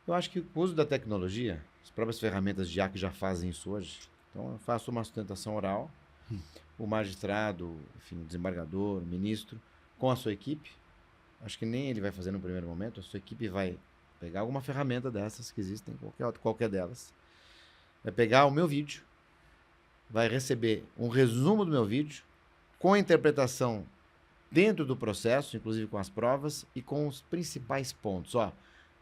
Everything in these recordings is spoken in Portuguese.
Eu acho que o uso da tecnologia, as próprias ferramentas de IA que já fazem isso hoje. Então, eu faço uma sustentação oral, o magistrado, enfim, o desembargador, o ministro, com a sua equipe. Acho que nem ele vai fazer no primeiro momento, a sua equipe vai pegar alguma ferramenta dessas que existem, qualquer delas, vai pegar o meu vídeo, vai receber um resumo do meu vídeo, com a interpretação dentro do processo, inclusive com as provas e com os principais pontos. Ó,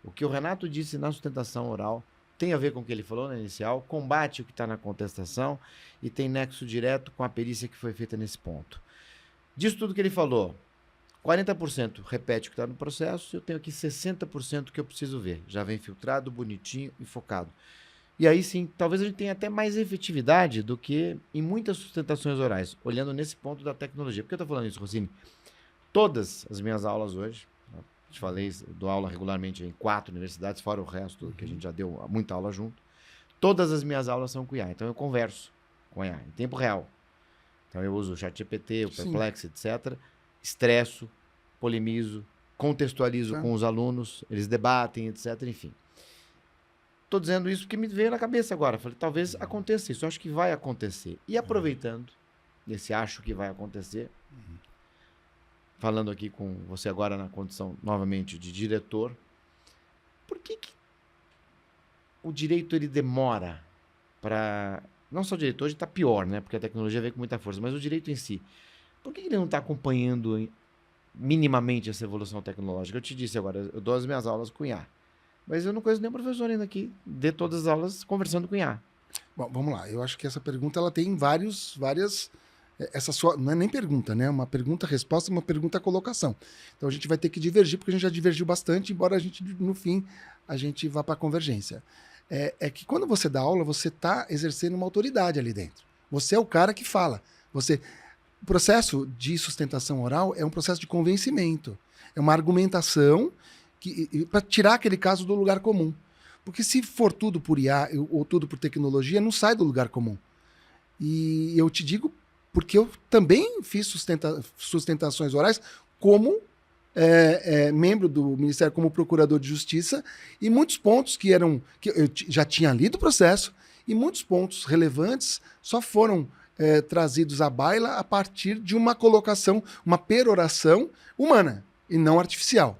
o que o Renato disse na sustentação oral tem a ver com o que ele falou na inicial, combate o que está na contestação e tem nexo direto com a perícia que foi feita nesse ponto. Disso tudo que ele falou, 40% repete o que está no processo, eu tenho aqui 60% que eu preciso ver. Já vem filtrado, bonitinho e focado. E aí sim, talvez a gente tenha até mais efetividade do que em muitas sustentações orais, olhando nesse ponto da tecnologia. Por que eu estou falando isso, Rossini? Todas as minhas aulas hoje, te falei, eu dou aula regularmente em 4 universidades, fora o resto, que a gente já deu muita aula junto. Todas as minhas aulas são com IA, então eu converso com IA em tempo real. Então eu uso o ChatGPT, o Perplex, etc. Estresso, polemizo, contextualizo com os alunos, eles debatem, etc. Enfim. Estou dizendo isso porque me veio na cabeça agora. Falei, talvez aconteça isso, eu acho que vai acontecer. E aproveitando esse acho que vai acontecer, falando aqui com você agora na condição, novamente, de diretor, por que o direito ele demora para... Não só o direito, hoje está pior, né? Porque a tecnologia veio com muita força, mas o direito em si. Por que ele não está acompanhando minimamente essa evolução tecnológica? Eu te disse agora, eu dou as minhas aulas com IA, mas eu não conheço nenhum professor ainda que dê todas as aulas conversando com IA. Bom, vamos lá. Eu acho que essa pergunta ela tem várias... Essa sua, não é nem pergunta, né? Uma pergunta-resposta, uma pergunta-colocação. Então a gente vai ter que divergir, porque a gente já divergiu bastante, embora a gente, no fim, a gente vá para a convergência. É que quando você dá aula, você está exercendo uma autoridade ali dentro. Você é o cara que fala. O processo de sustentação oral é um processo de convencimento. É uma argumentação para tirar aquele caso do lugar comum. Porque se for tudo por IA ou tudo por tecnologia, não sai do lugar comum. E eu te digo porque eu também fiz sustentações orais como membro do Ministério, como procurador de justiça, e muitos pontos que eu já tinha lido o processo, e muitos pontos relevantes só foram trazidos à baila a partir de uma colocação, uma peroração humana, e não artificial.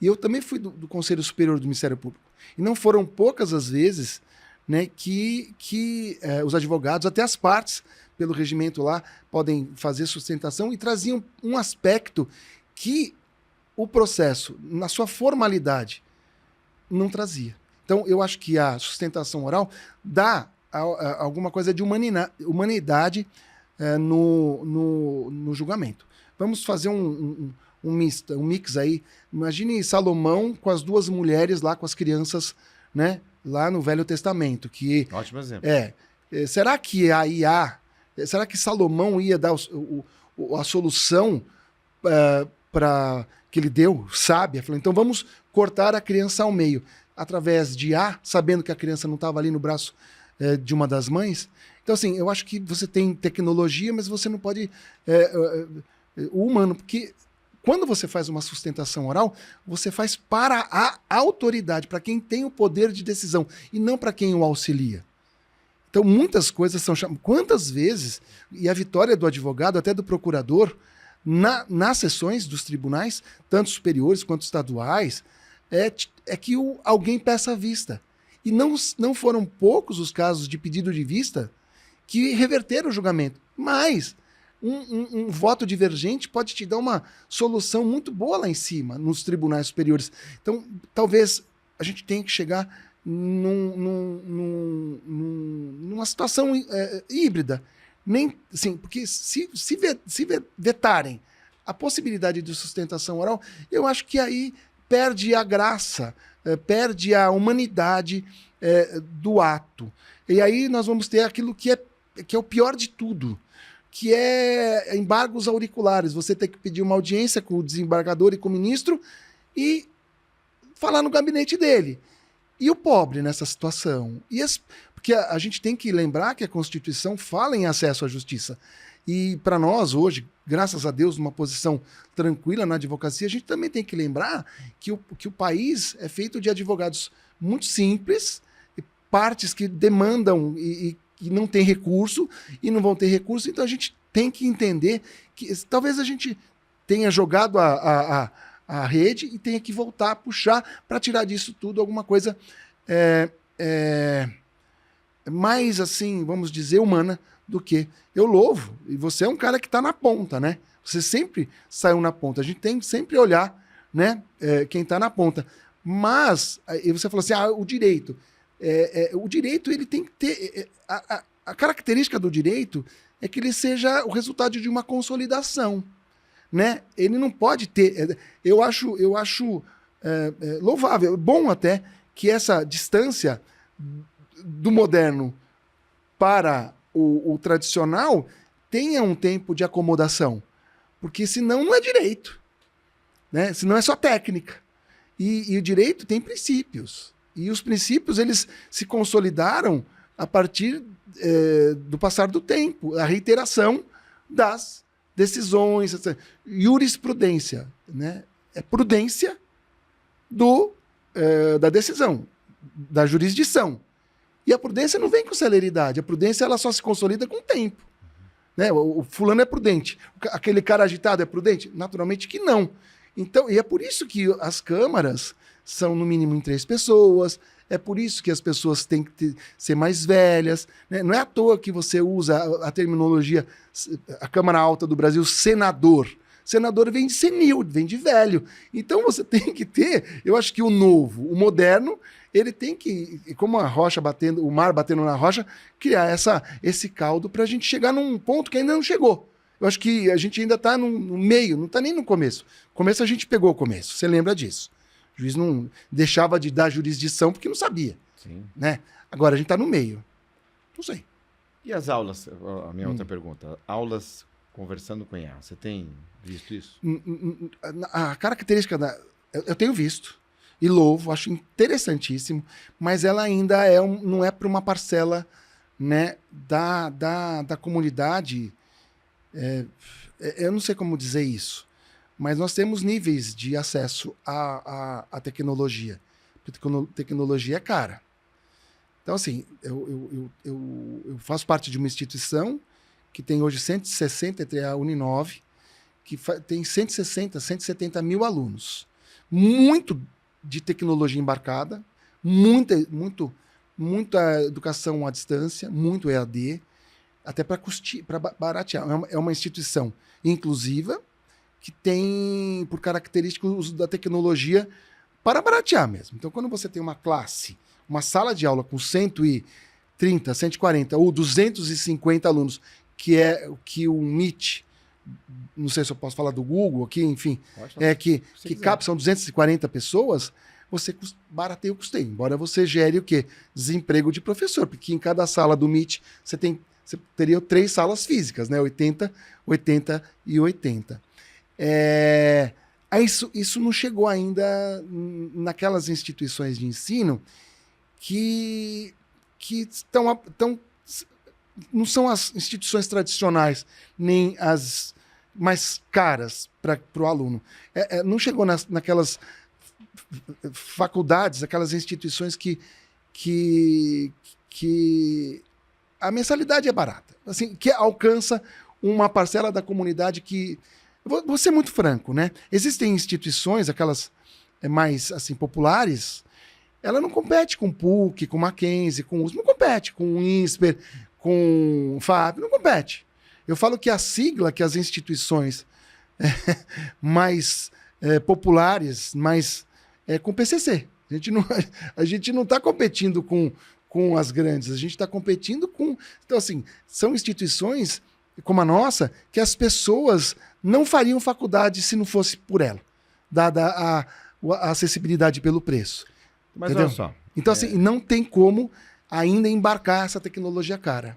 E eu também fui do Conselho Superior do Ministério Público. E não foram poucas as vezes, né, que os advogados, até as partes, pelo regimento lá, podem fazer sustentação e traziam um aspecto que o processo, na sua formalidade, não trazia. Então, eu acho que a sustentação oral dá alguma coisa de humanidade no julgamento. Vamos fazer um mix aí. Imagine Salomão com as 2 mulheres lá, com as crianças, né, lá no Velho Testamento. Ótimo exemplo. Será que a IA... Será que Salomão ia dar a solução para que ele deu, sábia? Falou, então vamos cortar a criança ao meio. Através de A, sabendo que a criança não estava ali no braço de uma das mães. Então, assim, eu acho que você tem tecnologia, mas você não pode... o humano, porque quando você faz uma sustentação oral, você faz para a autoridade, para quem tem o poder de decisão, e não para quem o auxilia. Então, muitas coisas são chamadas. Quantas vezes, e a vitória do advogado, até do procurador, nas sessões dos tribunais, tanto superiores quanto estaduais, é que alguém peça a vista. E não foram poucos os casos de pedido de vista que reverteram o julgamento. Mas um voto divergente pode te dar uma solução muito boa lá em cima, nos tribunais superiores. Então, talvez a gente tenha que chegar numa situação híbrida. Nem, assim, porque se vetarem a possibilidade de sustentação oral, eu acho que aí perde a graça, perde a humanidade do ato. E aí nós vamos ter aquilo que é o pior de tudo, que é embargos auriculares. Você tem que pedir uma audiência com o desembargador e com o ministro e falar no gabinete dele. E o pobre nessa situação? Porque a gente tem que lembrar que a Constituição fala em acesso à justiça. E para nós, hoje, graças a Deus, numa posição tranquila na advocacia, a gente também tem que lembrar que o país é feito de advogados muito simples, partes que demandam e não tem recurso e não vão ter recurso, então a gente tem que entender que talvez a gente tenha jogado a rede e tenha que voltar a puxar para tirar disso tudo alguma coisa mais, assim, vamos dizer, humana do que eu louvo. E você é um cara que está na ponta, né? Você sempre saiu na ponta. A gente tem que sempre olhar, né, quem está na ponta. Mas, aí você falou assim, o direito. O direito, ele tem que ter... A característica do direito é que ele seja o resultado de uma consolidação, né? Ele não pode ter... Eu acho louvável, bom até, que essa distância do moderno para o tradicional tenha um tempo de acomodação. Porque senão não é direito, né? Senão é só técnica. E o direito tem princípios. E os princípios, eles se consolidaram a partir do passar do tempo, a reiteração das decisões, jurisprudência, né? É prudência da decisão, da jurisdição. E a prudência não vem com celeridade, a prudência ela só se consolida com o tempo. Né? O fulano é prudente, aquele cara agitado é prudente? Naturalmente que não. Então, e é por isso que as câmaras são no mínimo em 3 pessoas, é por isso que as pessoas têm que ser mais velhas, né? Não é à toa que você usa a terminologia, a Câmara Alta do Brasil, senador. Senador vem de senil, vem de velho. Então você tem que ter, eu acho que o novo, o moderno, ele tem que, como a rocha batendo, o mar batendo na rocha, criar esse caldo para a gente chegar num ponto que ainda não chegou. Eu acho que a gente ainda está no meio, não está nem no começo. No começo a gente pegou o começo, você lembra disso. O juiz não deixava de dar jurisdição porque não sabia. Sim. Né? Agora a gente está no meio. Não sei. E as aulas? A minha outra pergunta. Aulas conversando com IA. Você tem visto isso? A característica eu tenho visto e louvo, acho interessantíssimo, mas ela ainda não é para uma parcela, né, da comunidade. Eu não sei como dizer isso, mas nós temos níveis de acesso à tecnologia. Tecnologia é cara. Então, assim, eu faço parte de uma instituição que tem hoje 160, entre a Uninove, que tem 160, 170 mil alunos. Muito de tecnologia embarcada, muita educação à distância, muito EAD, até para baratear. É uma instituição inclusiva que tem, por característica, o uso da tecnologia para baratear mesmo. Então, quando você tem uma classe, uma sala de aula com 130, 140 ou 250 alunos, que é o que o Meet, não sei se eu posso falar do Google aqui, enfim, que são 240 pessoas, você barateia o custeio, embora você gere o quê? Desemprego de professor, porque em cada sala do Meet você teria 3 salas físicas, né? 80, 80 e 80. Isso não chegou ainda naquelas instituições de ensino que não são as instituições tradicionais, nem as mais caras para o aluno. Não chegou naquelas faculdades, aquelas instituições que a mensalidade é barata, assim, que alcança uma parcela da comunidade que... Vou ser muito franco, né? Existem instituições, aquelas mais assim, populares, ela não compete com o PUC, com o Mackenzie, com o USP, não compete com o INSPER, com o FAP, não compete. Eu falo que a sigla que as instituições mais populares, mais com o PCC. A gente não está competindo com as grandes, a gente está competindo com... Então, assim, são instituições como a nossa que as pessoas não fariam faculdade se não fosse por ela, dada a acessibilidade pelo preço. Mas entendeu? olha só. Então, assim, não tem como ainda embarcar essa tecnologia cara.